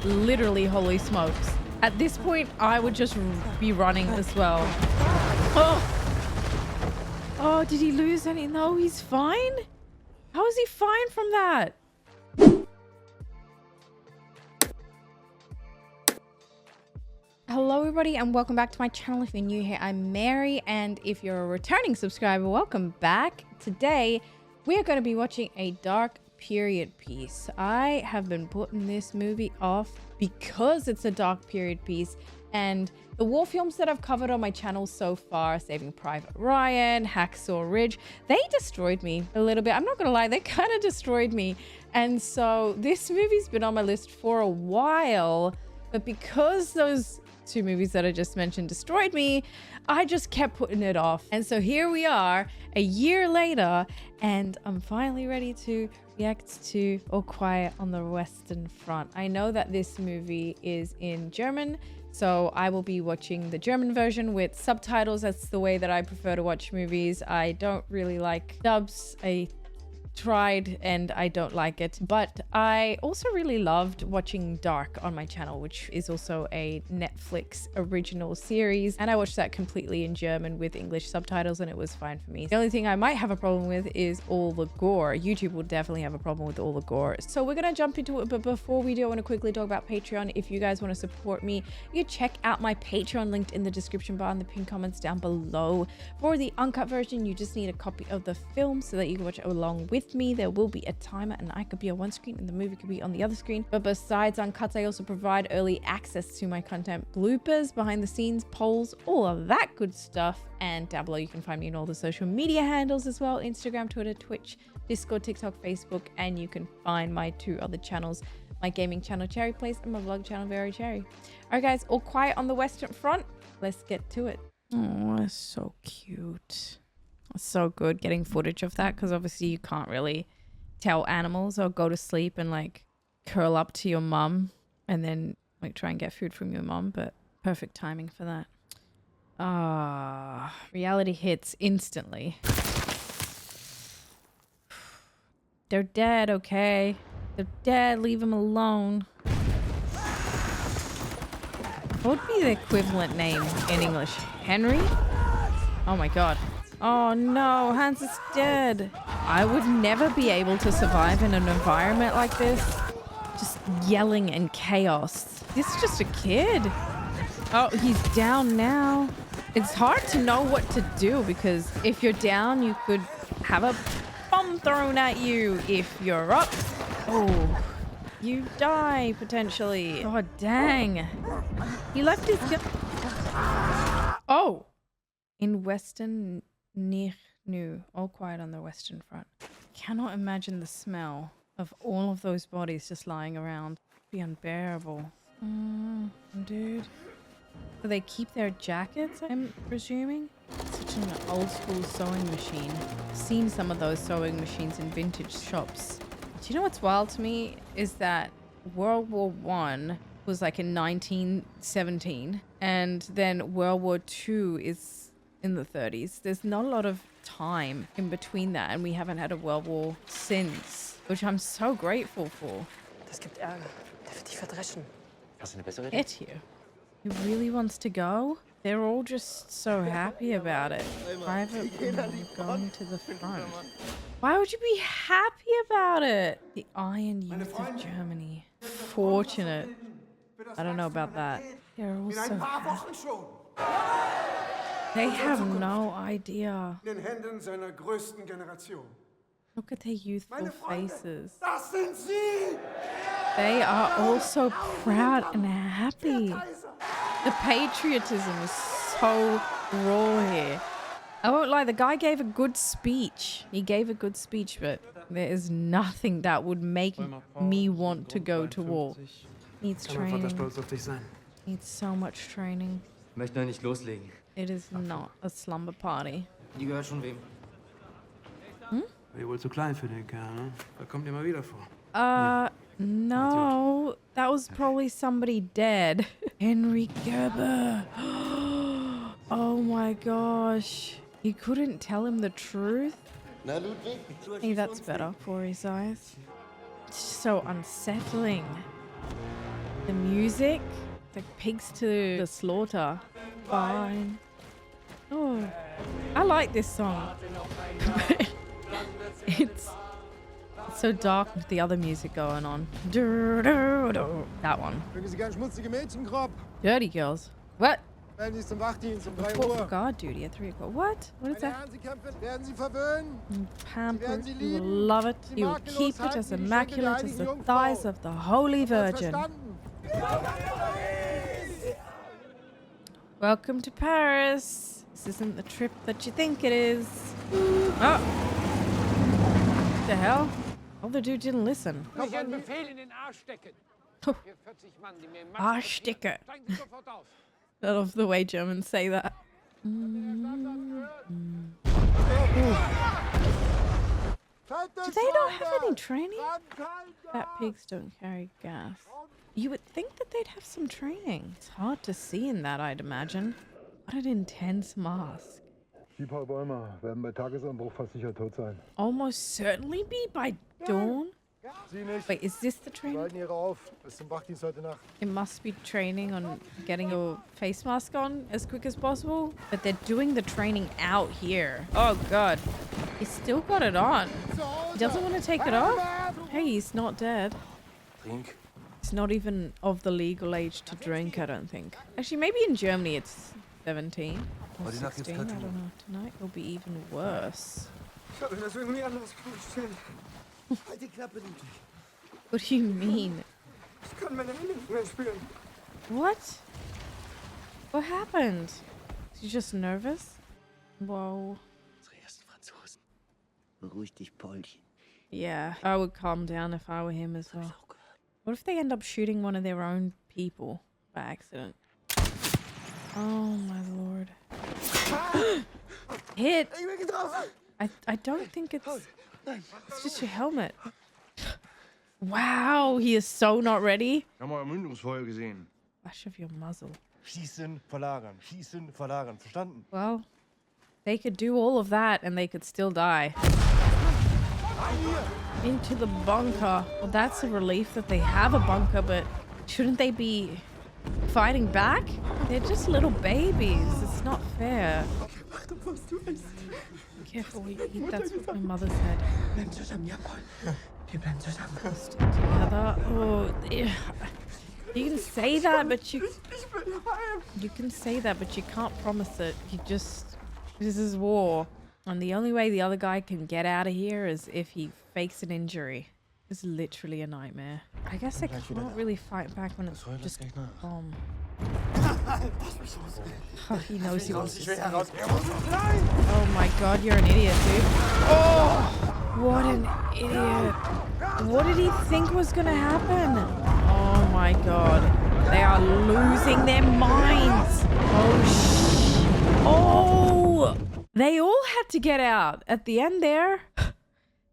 literally, holy smokes. At this point, I would just be running as well. Oh, did he lose any? No, he's fine. How is he fine from that? Hello everybody and welcome back to my channel. If you're new here, I'm Mary, and if you're a returning subscriber, welcome back. Today we are going to be watching a dark period piece. I have been putting this movie off because it's a dark period piece, and the war films that I've covered on my channel so far, Saving Private Ryan, Hacksaw Ridge, they destroyed me a little bit. I'm not gonna lie, they kind of destroyed me. And so this movie's been on my list for a while, but because those two movies that I just mentioned destroyed me, I just kept putting it off. And so here we are a year later, and I'm finally ready to react to All Quiet on the Western Front. I know that this movie is in German, so I will be watching the German version with subtitles. That's the way that I prefer to watch movies. I don't really like dubs. I tried and I don't like it, but I also really loved watching Dark on my channel, which is also a Netflix original series, and I watched that completely in German with English subtitles, and it was fine for me. The only thing I might have a problem with is all the gore. YouTube will definitely have a problem with all the gore, so we're gonna jump into it. But before we do, I want to quickly talk about Patreon. If you guys want to support me, you can check out my Patreon linked in the description bar and the pinned comments down below. For the uncut version, you just need a copy of the film so that you can watch it along with me. There will be a timer, and I could be on one screen and the movie could be on the other screen. But besides uncuts, I also provide early access to my content, bloopers, behind the scenes, polls, all of that good stuff. And down below you can find me in all the social media handles as well: Instagram, Twitter, Twitch, Discord, TikTok, Facebook, and you can find my two other channels, my gaming channel Cherry Place and my vlog channel Very Cherry. All right guys, All Quiet on the Western Front, let's get to it. Oh, that's so cute. So good getting footage of that, because obviously you can't really tell animals or go to sleep and like curl up to your mum and then like try and get food from your mum, but perfect timing for that. Reality hits instantly. They're dead, okay? They're dead, leave them alone. What would be the equivalent name in English? Henry? Oh my god. Oh no, Hans is dead. I would never be able to survive in an environment like this. Just yelling and chaos. This is just a kid. Oh, he's down now. It's hard to know what to do, because if you're down, you could have a bomb thrown at you. If you're up, oh, you die potentially. Oh, dang. He left his gun. Oh, in Western New, All Quiet on the Western Front. Cannot imagine the smell of all of those bodies just lying around. It'd be unbearable. Dude. Do they keep their jackets, I'm presuming? Such an old school sewing machine. I've seen some of those sewing machines in vintage shops. Do you know what's wild to me is that World War I was like in 1917, and then World War II is in the 30s. There's not a lot of time in between that, and we haven't had a world war since, which I'm so grateful for. Das gibt Ärger. Der wird dich verdreschen. Hast du eine bessere Idee? Get here. He really wants to go? They're all just so happy about it. Private going to the front. Why would you be happy about it? The Iron Youth of Germany. Fortunate. I don't know about that. They're all so happy. They have no idea. In den Händen seiner größten Generation. Look at their youthful faces. Das sind Sie! They are all so proud and happy. The patriotism is so raw here. I won't lie, the guy gave a good speech. He gave a good speech, but there is nothing that would make me want to go to war. Needs training. Needs so much training. Möchte noch nicht loslegen. It is not a slumber party. Die gehört schon wem? War wohl zu klein für den Kerl, ne? Da kommt immer wieder vor. No. That was probably somebody dead. Henry Gerber. Oh my gosh. You couldn't tell him the truth? Hey, that's better for his eyes. It's so unsettling. The music, like pigs to the slaughter. Fine. Oh, I like this song. it's so dark with the other music going on. That one. Dirty Girls. What? For guard duty at 3 o'clock. What? What is that? Pampered. You will love it. You will keep it as immaculate as the thighs of the Holy Virgin. Welcome to Paris. This isn't the trip that you think it is. Oh. What the hell? Oh, the dude didn't listen. Arschdicke. I love the way Germans say that. Do they not have any training? Fat pigs don't carry gas. You would think that they'd have some training. It's hard to see in that, I'd imagine. What an intense mask. Die paar Bäume werden bei Tagesanbruch fast sicher tot sein. Almost certainly be by dawn? Sie nicht. Wait, is this the training? Halten ihre auf. Bis zum Wachdienst heute Nacht. It must be training on getting your face mask on as quick as possible. But they're doing the training out here. Oh god. He's still got it on. He doesn't want to take it off? Hey, he's not dead. Trink. He's not even of the legal age to drink, I don't think. Actually, maybe in Germany it's 17 or 16. I don't know. Tonight will be even worse. What do you mean? What? What happened? Is he just nervous? Whoa. Yeah, I would calm down if I were him as well. What if they end up shooting one of their own people by accident? Oh my lord. Hit! I don't think it's just your helmet. Wow, he is so not ready. Flash of your muzzle. Schießen, verlagern. Schießen, verlagern. Verstanden? Well, they could do all of that and they could still die. Into the bunker. Well, that's a relief that they have a bunker, but shouldn't they be fighting back? They're just little babies. It's not fair. Careful, that's what my mother said. Stick together. Oh, yeah. You can say that, but you can say that, but you can't promise it. This is war. And the only way the other guy can get out of here is if he fakes an injury. It's literally a nightmare. I guess I can't really fight back when it's just a bomb. Oh, he knows he wants to stay. Oh my god, you're an idiot, dude. Oh, what an idiot. What did he think was gonna happen? Oh my god. They are losing their minds. Oh, they all had to get out at the end there.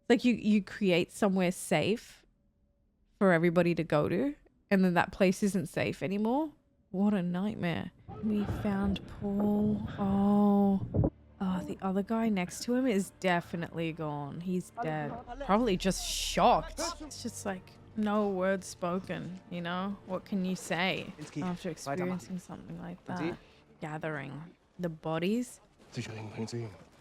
Like you create somewhere safe for everybody to go to, and then that place isn't safe anymore. What a nightmare. We found Paul. Oh, the other guy next to him is definitely gone. He's dead. Probably just shocked. It's just like no words spoken, you know? What can you say after experiencing something like that? Gathering the bodies.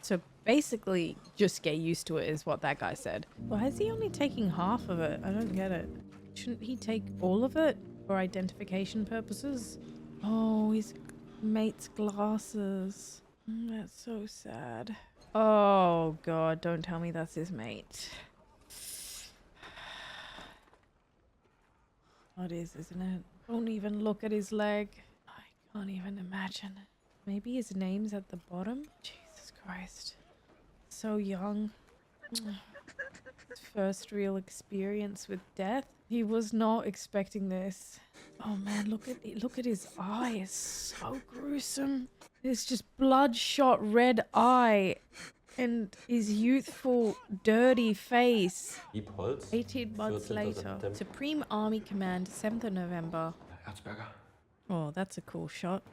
So basically, just get used to it is what that guy said. Why is he only taking half of it? I don't get it. Shouldn't he take all of it for identification purposes? Oh, his mate's glasses. That's so sad. Oh god, don't tell me that's his mate. Oh, it is, isn't it? Don't even look at his leg. I can't even imagine. Maybe his name's at the bottom? Jesus Christ. So young. His first real experience with death. He was not expecting this. Oh man, look at his eye. It's so gruesome. There's just bloodshot red eye and his youthful, dirty face. 18 months later. Supreme Army Command, 7th of November. Oh, that's a cool shot.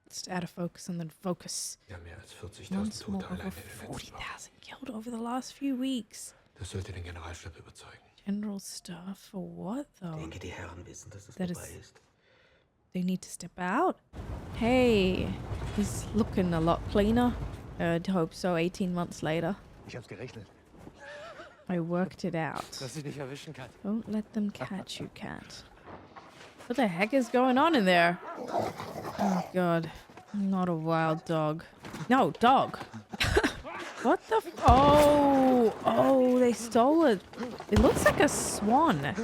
Just out of focus and then focus. Once more, over 40,000 killed over the last few weeks. Das sollte den Generalstab überzeugen. General staff for what though? Ich denke, die Herren wissen, dass es That vorbei is- ist. They need to step out. Hey, he's looking a lot cleaner. I'd hope so. 18 months later. Ich hab's gerechnet. I worked it out. Dass ich dich erwischen kann. Don't let them catch you, cat. What the heck is going on in there? Oh god. Not a wild dog. No, dog. What the oh, they stole it. It looks like a swan.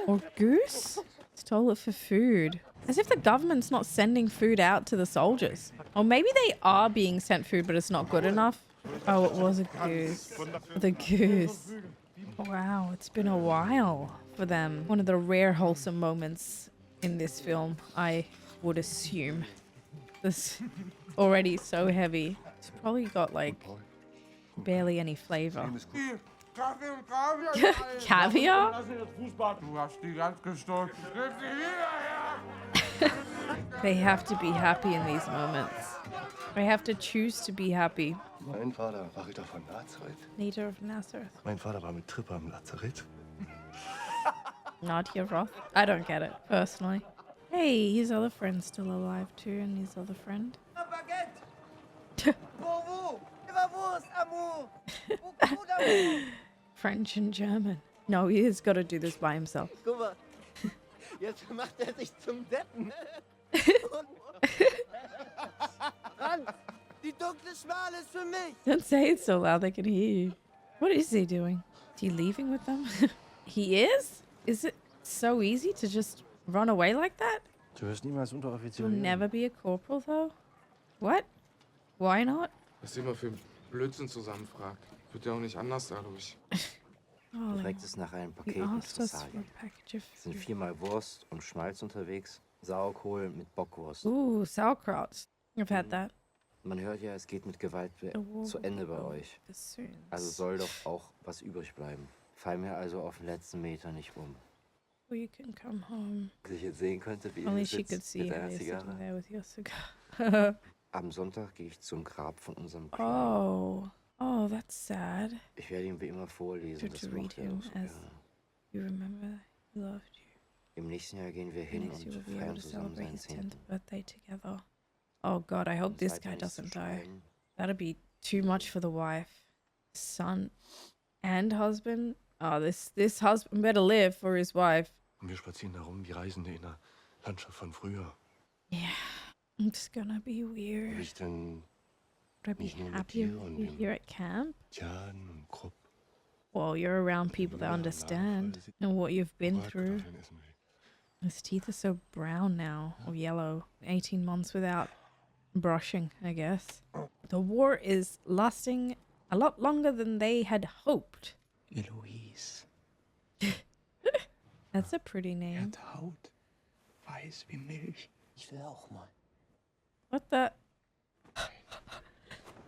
Or goose? Stole it for food. As if the government's not sending food out to the soldiers. Or maybe they are being sent food, but it's not good enough. Oh, it was a goose. The goose. Wow, it's been a while for them. One of the rare wholesome moments in this film, I would assume. This already so heavy. It's probably got like barely any flavor. Caviar? They have to be happy in these moments. They have to choose to be happy. Mein Vater war Ritter von Nazareth. Leader of Nazareth. Mein Vater war mit Tripper im Lazarett. Nadia Roth. I don't get it, personally. Hey, his other friend's still alive too, and his other friend. French and German. No, he has got to do this by himself. Guck mal, jetzt macht sich zum Deppen. Franz, die dunkle Schmale ist für mich. Don't say it so loud they can hear you. What is he doing? Is he leaving with them? He is? Is it so easy to just run away like that? Du wirst niemals Unteroffizier You'll never be a corporal though? What? Why not? Was immer für Blödsinn zusammenfragt. Wird ja auch nicht anders dadurch. Oh, Direkt ist nach einem he Paket mit asked us for Fressalien. a package of Es sind food. 4-mal Wurst und Schmalz unterwegs. Sauerkohl mit Bockwurst. Ooh, sauerkraut. I've had that. Man hört ja, es geht mit Gewalt zu Ende bei euch. Bassoons. Also soll doch auch was übrig bleiben. Fall mir also auf den letzten Meter nicht um. Well, you can come home. Dass ich jetzt sehen könnte, wie ihr Only hier she could sitzt see mit how einer you're sitting Zigarre. there with your cigar. Am Sonntag gehe ich zum Grab von unserem Kleinen. Oh, that's sad. Ich werde ihm wie immer vorlesen. Good Das to read mochte er him auch so as gerne. you remember he loved you. Im nächsten Jahr gehen wir hin Next you will und be able feiern to zusammen celebrate seinen his 10th 10. birthday together. Oh god, I hope Um this guy weiter nichts zu doesn't die. schweigen, That'd be too much for the wife, son, and husband. Oh, this husband better live for his wife. Und wir spazieren herum wie Reisende in der Landschaft von früher. Yeah, it's gonna be Will weird. ich denn Would I be nicht nur mit happier dir if und you're dem here at camp? Jan und Krupp Well, you're around people that understand and what you've been through. Bratkartoffeln essen will? His teeth are so brown now, or yellow. 18 months without brushing, I guess. The war is lasting a lot longer than they had hoped. Eloise. That's a pretty Er name. hat Haut. Weiß wie Milch. Ich will auch mal. What the?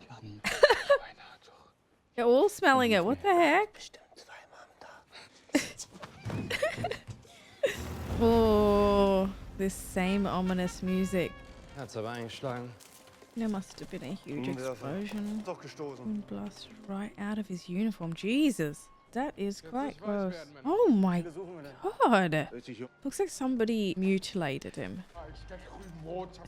Jan, Schweine hat doch. They're all smelling it. What the heck? Bestimmt zweimal am Tag. Oh, this same ominous music. Hat's aber eingeschlagen. There must have been a huge explosion. Doch gestoßen. And blasted right out of his uniform. Jesus, that is quite gross. Oh my god. Looks like somebody mutilated him.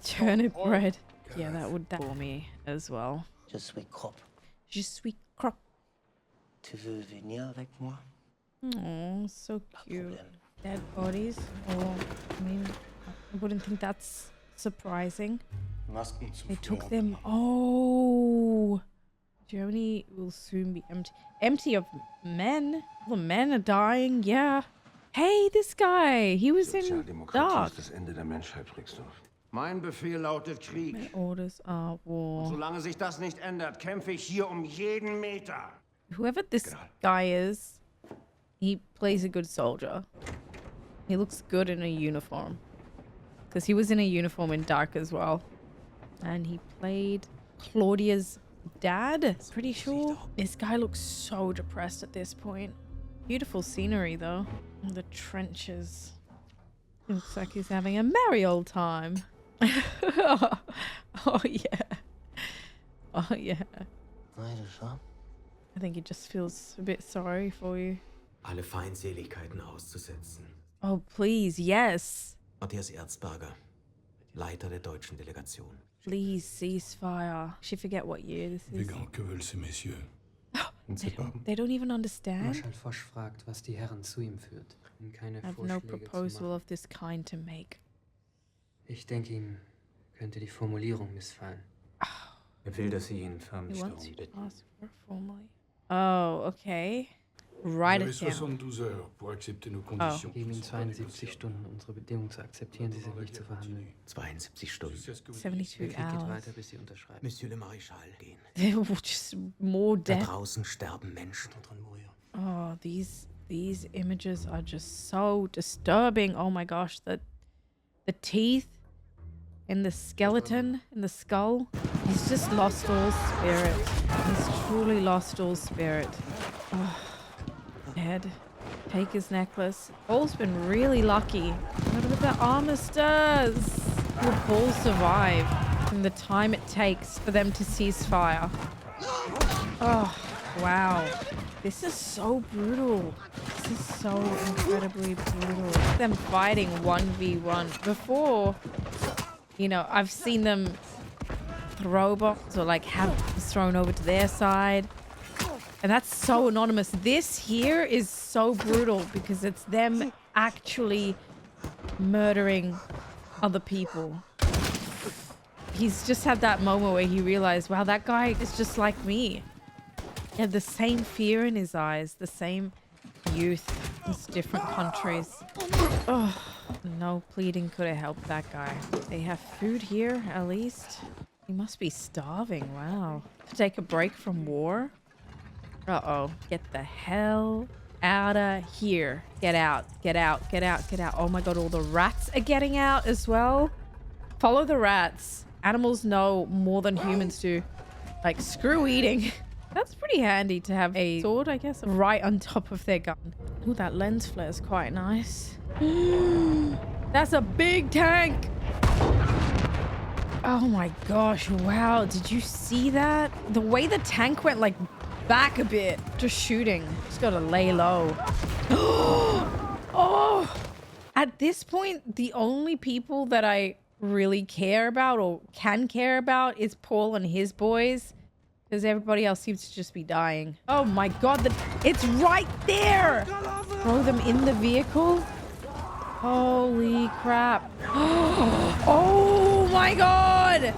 Turnip bread. Yeah, that would for me as well. Je suis crop. Je suis crop. Tu veux venir avec moi? Oh, so cute. Problem. Dead bodies. Oh, I mean, I wouldn't think that's surprising. Masken zu They took them. Oh, Germany will soon be empty. Empty of men. The men are dying. Yeah. Hey, this guy. He was in Sozialdemokratie Dogg. ist das Ende der Menschheit, Rixdorf. Mein Befehl lautet Krieg. My orders are war. Solange sich das nicht ändert, kämpfe ich hier um jeden Meter. Whoever this guy is, he plays a good soldier. He looks good in a uniform. Because he was in a uniform in Dark as well. And he played Claudia's dad, pretty sure. This guy looks so depressed at this point. Beautiful scenery though. The trenches. Looks like he's having a merry old time. Oh yeah. Oh yeah. Nein, das war. I think he just feels a bit sorry for you. alle Feindseligkeiten auszusetzen. Oh, please, yes. Matthias Erzberger, Leiter der deutschen Delegation. Please, ceasefire. She forget what year this is. Que veulent ces messieurs? They don't even understand. Marschall Foch fragt, was die Herren zu ihm führt. Keine I have no Vorschläge zu proposal machen. of this kind to make. Ich denke, ihm könnte die Formulierung missfallen. Will, dass Sie ihn He förmlich wants darum you to bitten. ask her formally. Oh, okay. Write it down. 72 heures pour accepter nos conditions. Geben ihm 72 Stunden, unsere Bedingungen zu akzeptieren. Sie sind nicht zu verhandeln. 72 Stunden. 72 Der Krieg geht hours. weiter, bis sie unterschreiben. Monsieur le Maréchal, gehen. Just more Da death. draußen sterben Menschen. Oh, these images are just so disturbing. Oh my gosh, the teeth in the skeleton, in the skull. He's just lost all spirit. He's truly lost all spirit. Oh, head. Take his necklace. Paul's been really lucky. What about the armistice? Will Paul survive in the time it takes for them to cease fire? Oh, wow. This is so brutal. This is so incredibly brutal. Them fighting 1v1. Before, you know, I've seen them throw bombs or like have bombs thrown over to their side. And that's so anonymous. This here is so brutal because it's them actually murdering other people. He's just had that moment where he realized, wow, that guy is just like me. He had the same fear in his eyes, the same youth, just different countries. Oh, no pleading could have helped that guy. They have food here, at least. He must be starving, wow. To take a break from war? Uh-oh. Get the hell out of here. Get out, get out, get out, get out. Oh my god, all the rats are getting out as well. Follow the rats. Animals know more than humans do. Like, screw eating. That's pretty handy to have a sword, I guess, right on top of their gun. Ooh, that lens flare is quite nice. That's a big tank. Oh my gosh, wow. Did you see that? The way the tank went like back a bit, just shooting. Just gotta lay low. Oh, at this point, the only people that I really care about or can care about is Paul and his boys. Because everybody else seems to just be dying. Oh my god, it's right there! Throw them in the vehicle? Holy crap. Oh my god!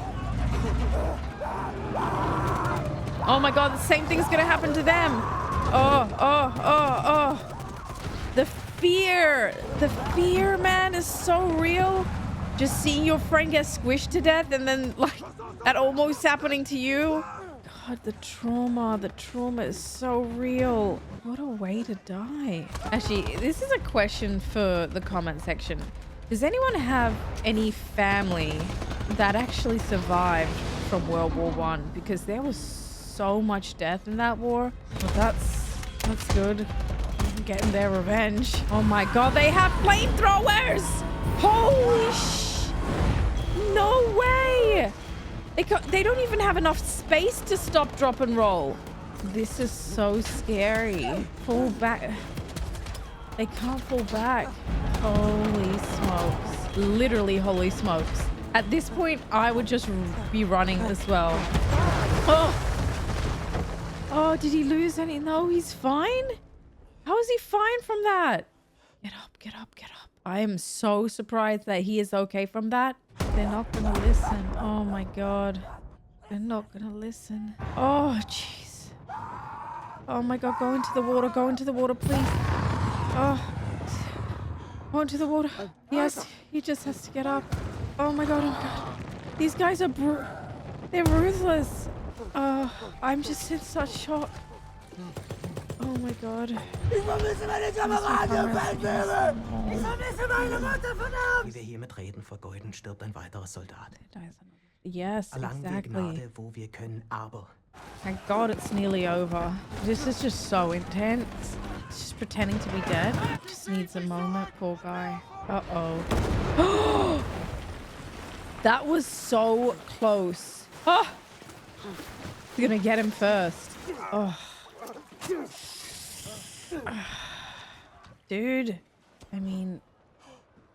Oh my god, the same thing's gonna happen to them. Oh. The fear, man, is so real. Just seeing your friend get squished to death and then like that almost happening to you. God, the trauma is so real. What a way to die. Actually, this is a question for the comment section. Does anyone have any family that actually survived from World War I? Because there was so much death in that war. But that's good. Getting their revenge. Oh my god, they have flamethrowers! Holy no way! They don't even have enough space to stop, drop, and roll. This is so scary. Fall back. They can't fall back. Holy smokes. Literally holy smokes. At this point, I would just be running as well. Oh, did he lose any? No, he's fine. How is he fine from that? Get up, get up, get up. I am so surprised that he is okay from that. They're not gonna listen. Oh my god. They're not gonna listen. Oh, jeez. Oh my god, go into the water. Go into the water, please. Oh. Go into the water. Yes, he just has to get up. Oh my god, oh my god. These guys are they're ruthless. I'm just in such shock. Oh my god. Ich vermisse meine Kameraden, Feldwebel! Ich vermisse meine Mutter, verdammt! Wie wir hier mit Reden vergeuden, stirbt ein weiterer Soldat. Yes, Erlangen wir exactly. Gnade, wo wir können, aber Thank god it's nearly over. This is just so intense. It's just pretending to be dead. Just needs a moment, poor guy. Uh-oh. That was so close. Oh! We're gonna get him first. Oh. Dude, I mean,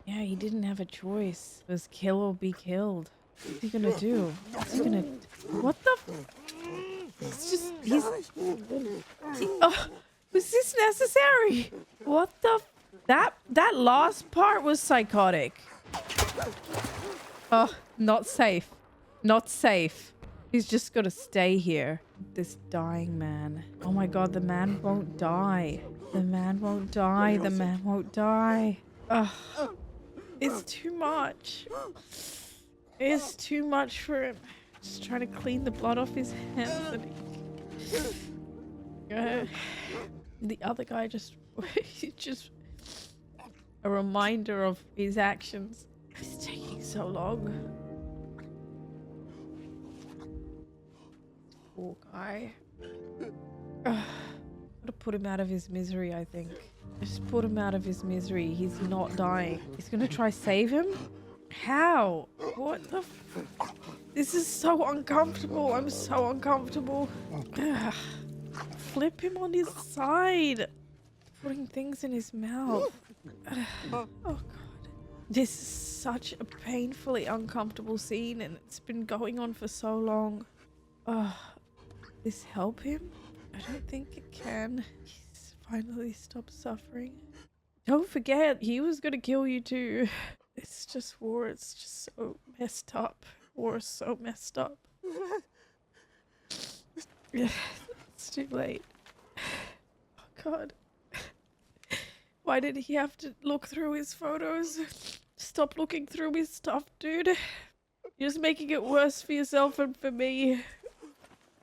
yeah, he didn't have a choice. It was kill or be killed. What's he gonna do? What's he gonna... What the... It's just... Oh, was this necessary? What the... That last part was psychotic. Oh, not safe. Not safe. He's just gotta stay here. This dying man. Oh my god, the man won't die. The man won't die. The man won't die. Ugh. It's too much. It's too much for him. Just trying to clean the blood off his hands. And the other guy just... he's just a reminder of his actions. It's taking so long. Poor guy. Gotta put him out of his misery, I think. Just put him out of his misery. He's not dying. He's gonna try save him? How? What the This is so uncomfortable. I'm so uncomfortable. Ugh. Flip him on his side. Putting things in his mouth. Oh god. This is such a painfully uncomfortable scene and it's been going on for so long. This help him? I don't think it can. He's finally stopped suffering. Don't forget, he was gonna kill you too. It's just war. It's just so messed up. War is so messed up. It's too late. Oh god. Why did he have to look through his photos? Stop looking through his stuff, dude. You're just making it worse for yourself and for me.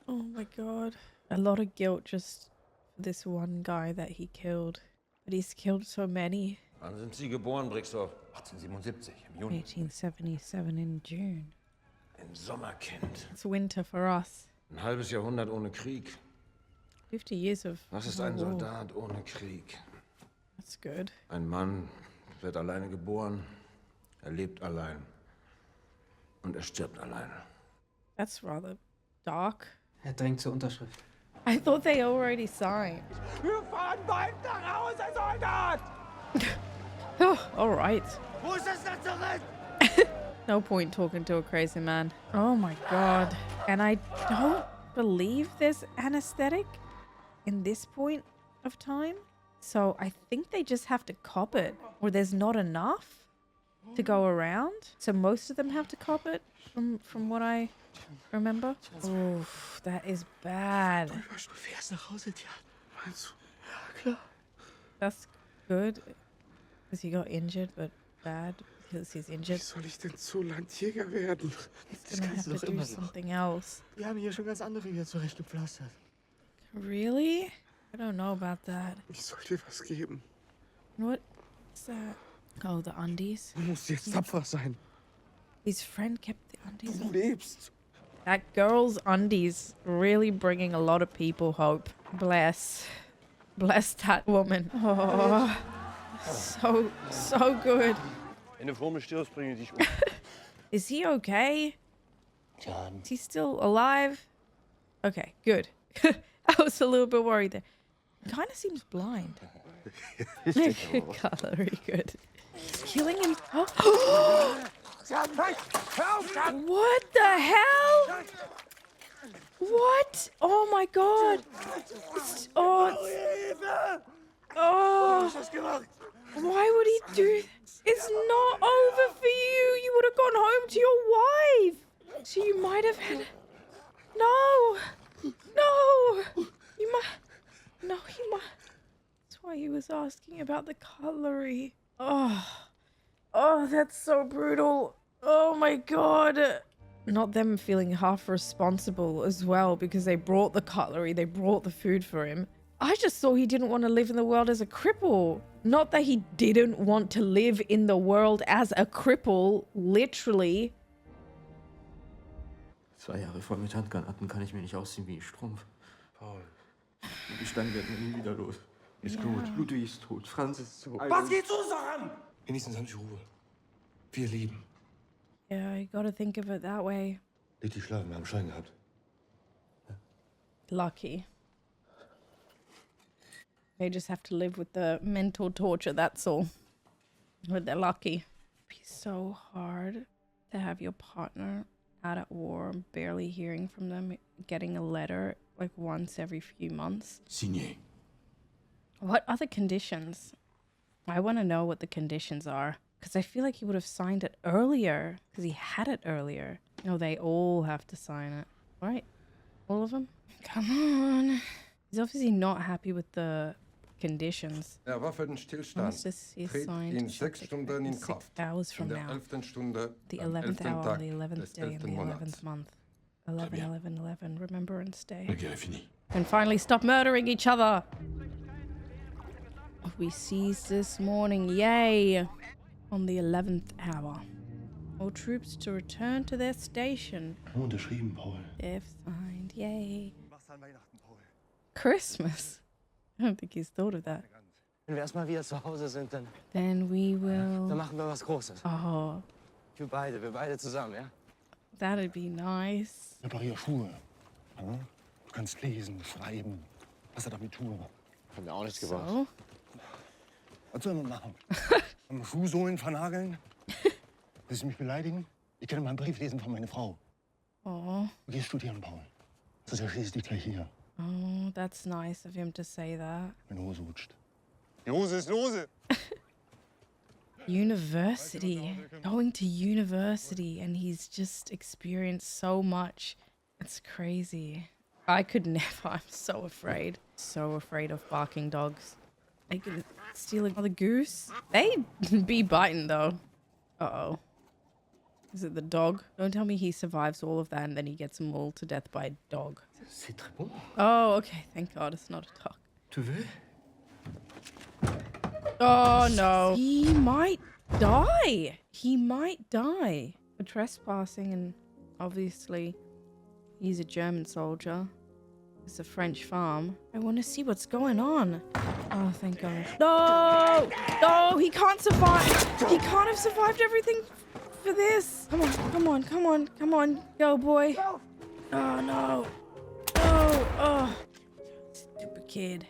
Oh my god. A lot of guilt just for this one guy that he killed. But he's killed so many. Wann sind Sie geboren, Brixdorf? 1877, im Juni. 1877 in June. Ein Sommerkind. It's winter for us. Ein halbes Jahrhundert ohne Krieg. 50 years of Was ist ein Soldat ohne Krieg? That's good. Ein Mann wird alleine geboren, er lebt allein und er stirbt allein. That's rather dark. Drängt zur Unterschrift. I thought they already signed. Wir fahren bald nach Hause, Soldat! Oh, alright. Wo ist das Lazarett? No point talking to a crazy man. Oh my god. And I don't believe there's anesthetic in this point of time. So I think they just have to cop it. Or there's not enough to go around. So most of them have to cop it from what I remember. Oof, that is bad. Du fährst nach Hause, Jan. Meinst du? Ja, klar. That's good. Because he got injured, but bad because he's injured. Wie soll ich denn Zoollandjäger werden? He's gonna have to do something else. Wir haben hier schon ganz andere wieder zurechtgepflastert. Really? I don't know about that. Ich soll dir was geben. What's that? Oh, the undies. Du musst jetzt tapfer sein. His friend kept the undies. Du lebst. That girl's undies really bringing a lot of people hope. Bless that woman. Oh, so good. Wenn du vor mir stirbst, bringe ich dich um. Is he okay? Jan. Is he still alive? Okay, good. I was a little bit worried there. Kind of seems blind. Very good. He's killing him. What the hell? What? Oh my god. Why would he do? It's not over for you. You would have gone home to your wife. So you might have had. No. You might. No, he might. That's why he was asking about the cutlery. Oh, that's so brutal. Oh my god. Not them feeling half responsible as well because they brought the cutlery, they brought the food for him. I just thought he didn't want to live in the world as a cripple. Not that he didn't want to live in the world as a cripple, literally. 2 Jahre voll mit Handgranaten kann ich mir nicht ausziehen wie ein Strumpf. Paul, die Steine werden wir nie wieder los. Ist gut, Ludwig ist tot, Franz ist tot. Was geht's uns noch an? Wenigstens haben sie Ruhe. Wir lieben. Yeah, you gotta think of it that way. Richtig schlafen, wir haben Schein gehabt. Lucky. They just have to live with the mental torture, that's all. But they're lucky. It'd be so hard to have your partner out at war, barely hearing from them, getting a letter like once every few months. Signé. What other conditions? I want to know what the conditions are. Because I feel like he would have signed it earlier. Because he had it earlier. No, they all have to sign it. Right? All of them? Come on. He's obviously not happy with the conditions. Waffenstillstand Armistice is tritt signed in to 6 Stunden in 6 Kraft. hours from In der now. 11. Stunde, The am 11th 11. hour, Tag the 11th des day, and the 11. 11th Monats. month. 11, 11, 11, Remembrance Day. La guerre est finie. And finally stop murdering each other. We seized this morning, yay! On the 11th hour. All troops to return to their station. Unterschrieben, Paul. If signed, yay. Christmas? I don't think he's thought of that. Wenn wir erstmal wieder zu Hause sind, Then we dann will... machen wir was Großes. Oh, Wir beide zusammen, ja? that'd be nice. Reparier Schuhe. Ja? Du kannst lesen, schreiben. Was hat Abitur? Hat mir auch nichts gebracht. So? Was soll man machen? Am Schuhsohlen vernageln? Willst du mich beleidigen? Ich kann mal einen Brief lesen von meiner Frau. Oh. Du gehst studieren, Paul. Das ist schließlich gleich hier. Oh, that's nice of him to say that. Meine Hose rutscht. Die Hose ist lose. University. Going to university, and he's just experienced so much. It's crazy. I could never. I'm so afraid. So afraid of barking dogs. I could steal another goose. They'd be biting though. Uh-oh. Is it the dog? Don't tell me he survives all of that and then he gets mauled to death by a dog. C'est très bon. Oh, okay. Thank God it's not a dog. Tu veux? Oh no. He might die. He might die for trespassing, and obviously he's a German soldier. It's a French farm. I want to see what's going on. Oh, thank God. No! No, he can't survive. He can't have survived everything for this. Come on, come on, come on, come on. Go, boy. Oh, no. No. Oh. Stupid kid.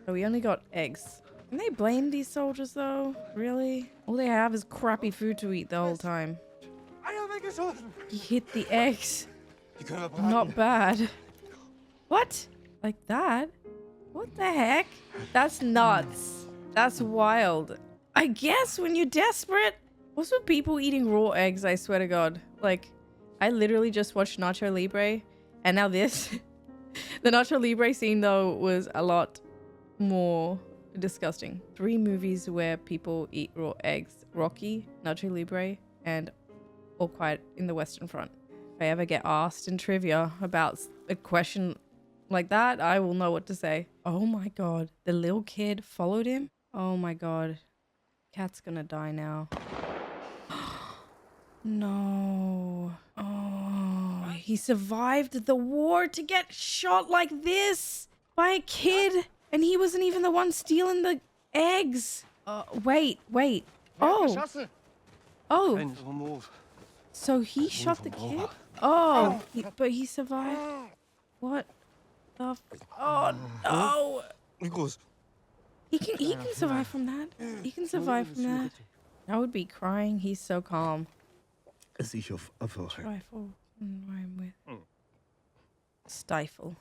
So we only got eggs. Can they blame these soldiers, though? Really? All they have is crappy food to eat the whole time. He hit the eggs. Not bad. What? Like that? What the heck? That's nuts. That's wild. I guess when you're desperate. What's with people eating raw eggs, I swear to God. Like, I literally just watched Nacho Libre, and now this. The Nacho Libre scene, though, was a lot more disgusting. 3 movies where people eat raw eggs. Rocky, Nacho Libre, and All Quiet in the Western Front. If I ever get asked in trivia about a question like that, I will know what to say. Oh my God. The little kid followed him? Oh my God. Cat's gonna die now. No. Oh, he survived the war to get shot like this by a kid, and he wasn't even the one stealing the eggs. Wait. Oh. Oh. So he shot the kid? Oh, but he survived? What the oh no! He can survive from that. He can survive from that. I would be crying. He's so calm. Stifle. Rhyme with stifle.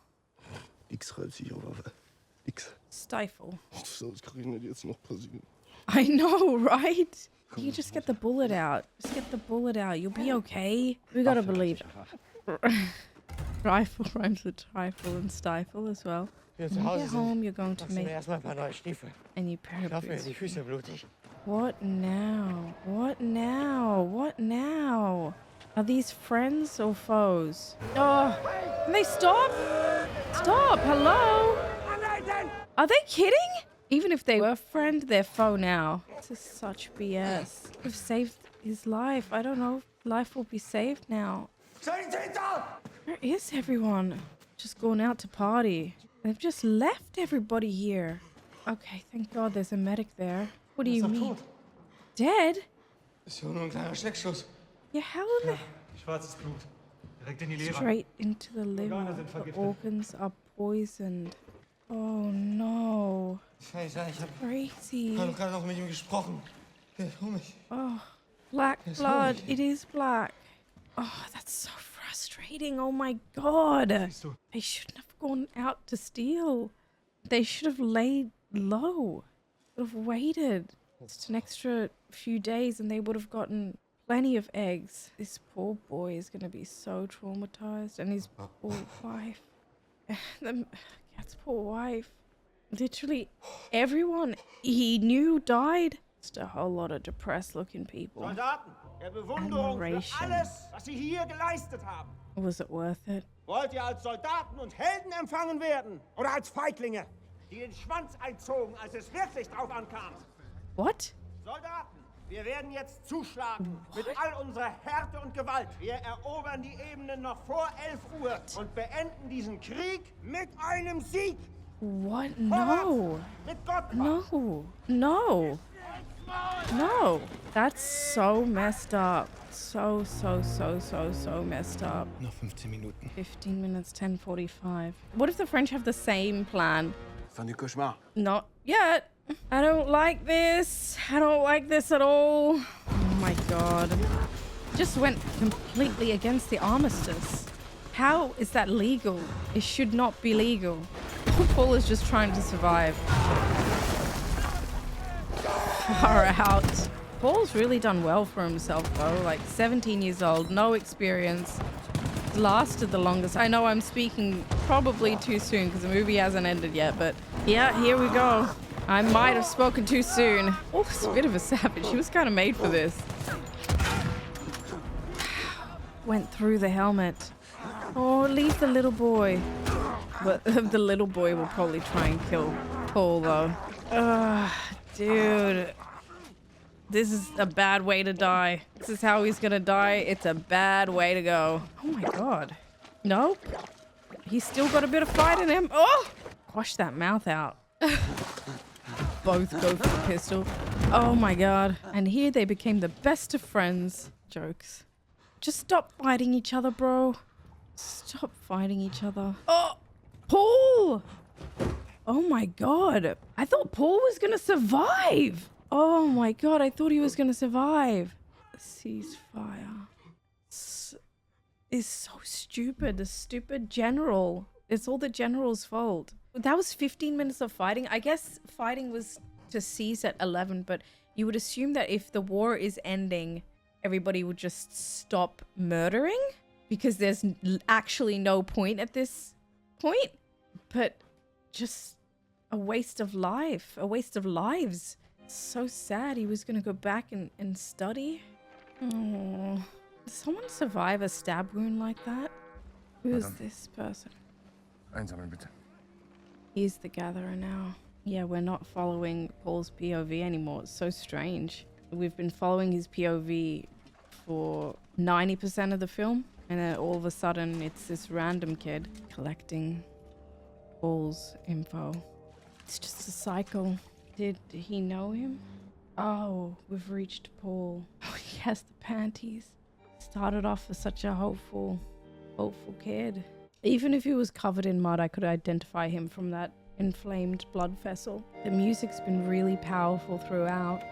Stifle. I know, right? You just get the bullet out. Just get the bullet out. You'll be okay. We gotta believe it. Rifle rhymes with trifle and stifle as well. When you get home, you're going to make a new pair of boots. What now? What now? What now? Are these friends or foes? Oh, can they stop? Stop, hello? Are they kidding? Even if they were friend, they're foe now. This is such BS. We've saved his life. I don't know if life will be saved now. Where is everyone? Just going out to party. They've just left everybody here. Okay, thank God there's a medic there. What do you mean? Dead? Yeah, how in the... Straight into the liver. The organs are poisoned. Oh no. Scheiße, ich Crazy. habe gerade noch mit ihm gesprochen. Hier, hol mich. Oh, black blood. It is black. Oh, that's so frustrating. Oh my god. They shouldn't have gone out to steal. They should have laid low. Would have waited just an extra few days and they would have gotten plenty of eggs. This poor boy is going to be so traumatized, and his poor wife. The cat's poor wife. Literally everyone he knew died. Just a whole lot of depressed looking people. Soldaten, der Bewunderung für Admiration. alles, was Sie hier geleistet haben. Was it worth it? Wollt ihr als Soldaten und Helden empfangen werden? Oder als Feiglinge, die den Schwanz einzogen, als es wirklich drauf ankam? What? Soldaten, wir werden jetzt zuschlagen. Mit all unserer Härte und Gewalt. Wir erobern die Ebenen noch vor 11 Uhr und beenden diesen Krieg mit einem Sieg. What? No. Mit Gott. No. No. No. That's so messed up. So messed up. Noch 15 Minuten. 15 minutes, 10:45. What if the French have the same plan? Fin du cauchemar. Not yet. I don't like this. I don't like this at all. Oh my god. Just went completely against the armistice. How is that legal? It should not be legal. Paul is just trying to survive. Far out. Paul's really done well for himself though. Like 17 years old, no experience. Lasted the longest. I know I'm speaking probably too soon because the movie hasn't ended yet, but yeah, here we go. I might have spoken too soon. Oh, it's a bit of a savage. She was kind of made for this. Went through the helmet. Oh, leave the little boy. But the little boy will probably try and kill Paul though. Dude. This is a bad way to die. This is how he's gonna die. It's a bad way to go. Oh my god. Nope. He's still got a bit of fight in him. Oh! Wash that mouth out. Both go for the pistol. Oh my god. And here they became the best of friends. Jokes. Just stop fighting each other, bro. Stop fighting each other. Oh! Paul! Oh my god. I thought Paul was gonna survive. Oh my god, I thought he was gonna survive. Ceasefire. Is so stupid. The stupid general. It's all the general's fault. That was 15 minutes of fighting. I guess fighting was to cease at 11, but you would assume that if the war is ending, everybody would just stop murdering because there's actually no point at this point. But just a waste of life, a waste of lives. So sad. He was gonna go back and study. Oh, did someone survive a stab wound like that? Who is this person? Einsammeln bitte. He's the gatherer now. Yeah, we're not following Paul's POV anymore. It's so strange. We've been following his POV for 90% of the film, and then all of a sudden it's this random kid collecting Paul's info. It's just a cycle. Did he know him? Oh, we've reached Paul. Oh, he has the panties. Started off as such a hopeful kid. Even if he was covered in mud, I could identify him from that inflamed blood vessel. The music's been really powerful throughout.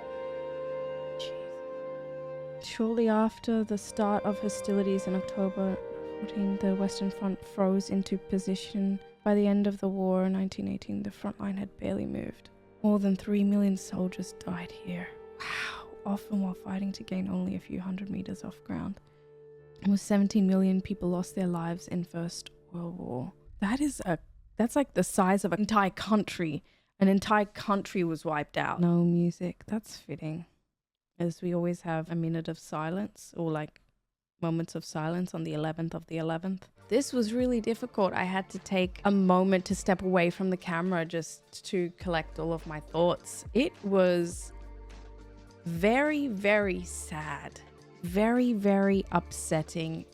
Jeez. Shortly after the start of hostilities in October 14, the Western Front froze into position. By the end of the war in 1918, the front line had barely moved. More than 3 million soldiers died here. Wow. Often while fighting to gain only a few hundred meters off ground. Almost 17 million people lost their lives in First World War. That's like the size of an entire country. An entire country was wiped out. No music. That's fitting. As we always have a minute of silence, or like moments of silence on the 11th of the 11th. This was really difficult. I had to take a moment to step away from the camera just to collect all of my thoughts. It was very, very sad. Very, very upsetting,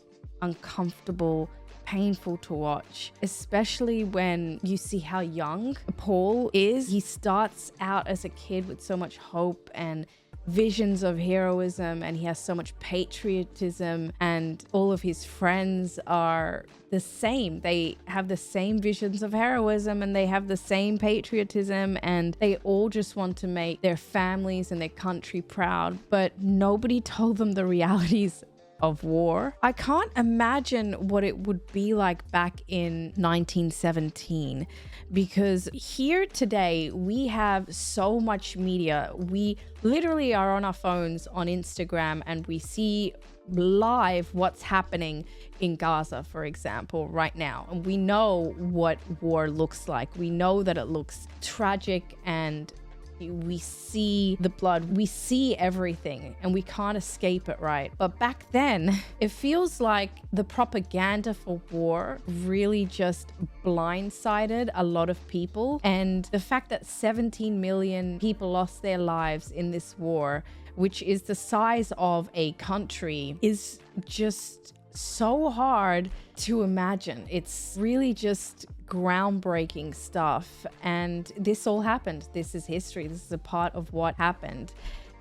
uncomfortable, painful to watch, especially when you see how young Paul is. He starts out as a kid with so much hope and visions of heroism, and he has so much patriotism, and all of his friends are the same. They have the same visions of heroism, and they have the same patriotism, and they all just want to make their families and their country proud, but nobody told them the realities of war. I can't imagine what it would be like back in 1917, because here today we have so much media. We literally are on our phones on Instagram and we see live what's happening in Gaza, for example, right now. And we know what war looks like. We know that it looks tragic, and we see the blood, we see everything, and we can't escape it, right? But back then, it feels like the propaganda for war really just blindsided a lot of people. And the fact that 17 million people lost their lives in this war, which is the size of a country, is just so hard to imagine. It's really just groundbreaking stuff, and this all happened. This is history. This is a part of what happened.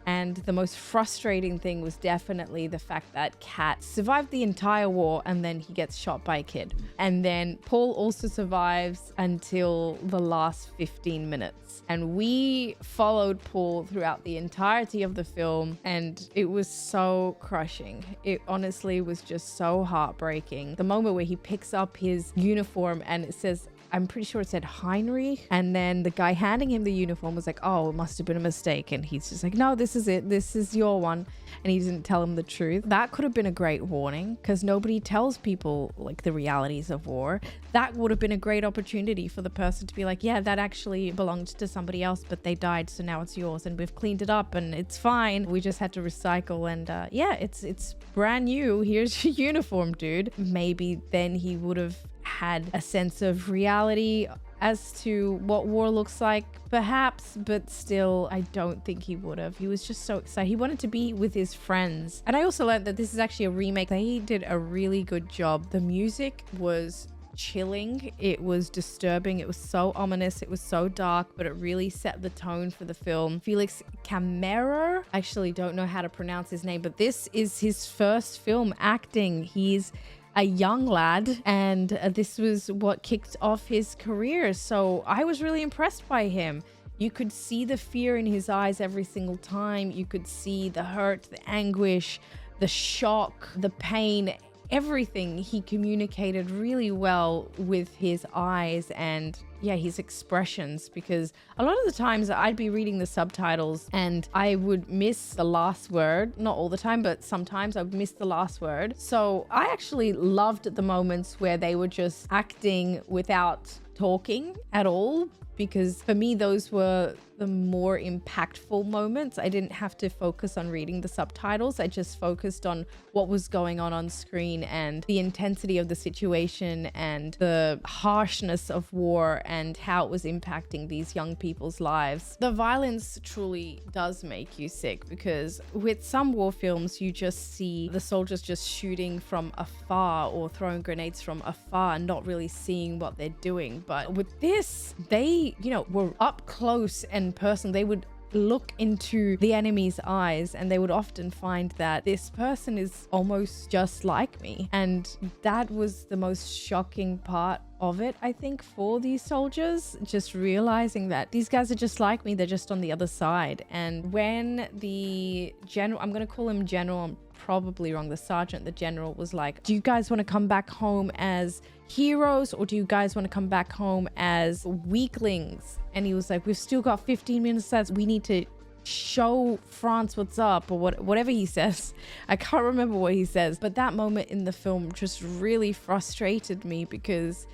And the most frustrating thing was definitely the fact that Kat survived the entire war, and then he gets shot by a kid. And then Paul also survives until the last 15 minutes. And we followed Paul throughout the entirety of the film, and it was so crushing. It honestly was just so heartbreaking. The moment where he picks up his uniform and it says, I'm pretty sure it said Heinrich, and then the guy handing him the uniform was like, oh, it must have been a mistake, and he's just like, no, this is it, this is your one, and he didn't tell him the truth. That could have been a great warning, because nobody tells people like the realities of war. That would have been a great opportunity for the person to be like, yeah, that actually belonged to somebody else, but they died, so now it's yours, and we've cleaned it up and it's fine. We just had to recycle, and yeah, it's brand new. Here's your uniform, dude. Maybe then he would have had a sense of reality as to what war looks like, perhaps, but still, I don't think he would have. He was just so excited. He wanted to be with his friends. And I also learned that this is actually a remake. They did a really good job. The music was chilling, it was disturbing, it was so ominous, it was so dark, but it really set the tone for the film. Felix Camera, I actually don't know how to pronounce his name, but this is his first film acting. He's a young lad, and this was what kicked off his career. So I was really impressed by him. You could see the fear in his eyes every single time. You could see the hurt, the anguish, the shock, the pain, everything. He communicated really well with his eyes and yeah, his expressions, because a lot of the times I'd be reading the subtitles and I would miss the last word. Not all the time, but sometimes I would miss the last word. So I actually loved the moments where they were just acting without talking at all, because for me, those were the more impactful moments. I didn't have to focus on reading the subtitles. I just focused on what was going on screen and the intensity of the situation and the harshness of war and how it was impacting these young people's lives. The violence truly does make you sick, because with some war films, you just see the soldiers just shooting from afar or throwing grenades from afar, not really seeing what they're doing. But with this, they, were up close and personal. They would look into the enemy's eyes and they would often find that this person is almost just like me. And that was the most shocking part of it, I think, for these soldiers, just realizing that these guys are just like me, they're just on the other side. And when the general, I'm going to call him general, I'm probably wrong, the sergeant, the general, was like, do you guys want to come back home as heroes, or do you guys want to come back home as weaklings? And he was like, we've still got 15 minutes left, we need to show France what's up, or whatever he says. I can't remember what he says, but that moment in the film just really frustrated me, because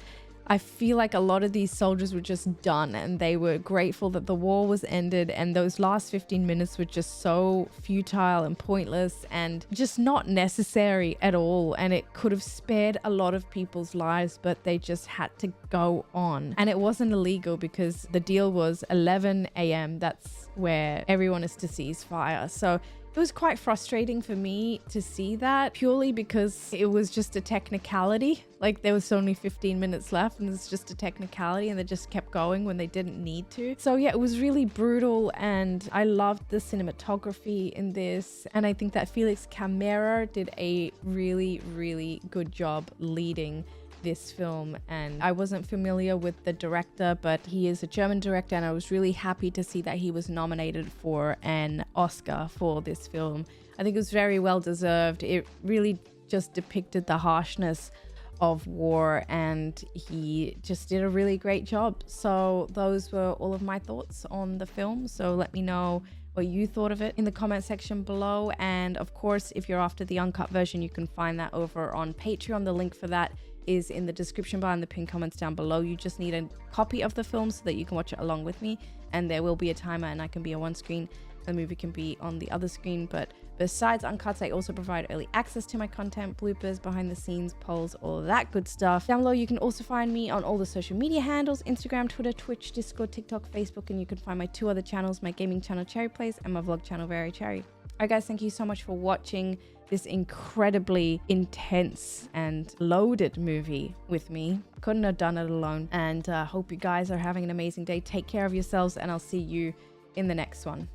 I feel like a lot of these soldiers were just done and they were grateful that the war was ended, and those last 15 minutes were just so futile and pointless and just not necessary at all. And it could have spared a lot of people's lives, but they just had to go on. And it wasn't illegal, because the deal was 11 a.m. That's where everyone is to cease fire. So It was quite frustrating for me to see that, purely because it was just a technicality. Like, there was only 15 minutes left and it's just a technicality, and they just kept going when they didn't need to. So yeah, it was really brutal, and I loved the cinematography in this. And I think that Felix Camera did a really, really good job leading this film. And I wasn't familiar with the director, but he is a German director, and I was really happy to see that he was nominated for an Oscar for this film. I think it was very well deserved. It really just depicted the harshness of war, and he just did a really great job. So those were all of my thoughts on the film. So let me know what you thought of it in the comment section below. And of course, if you're after the uncut version, you can find that over on Patreon. The link for that is in the description bar and the pinned comments down below. You just need a copy of the film so that you can watch it along with me, and there will be a timer, and I can be on one screen, the movie can be on the other screen. But besides uncuts, I also provide early access to my content, bloopers, behind the scenes, polls, all of that good stuff. Down below, you can also find me on all the social media handles: Instagram, Twitter, Twitch, Discord, TikTok, Facebook, and you can find my 2 other channels, my gaming channel Cherry Plays and my vlog channel Very Cherry. Alright guys, thank you so much for watching this incredibly intense and loaded movie with me. Couldn't have done it alone. And hope you guys are having an amazing day. Take care of yourselves, and I'll see you in the next one.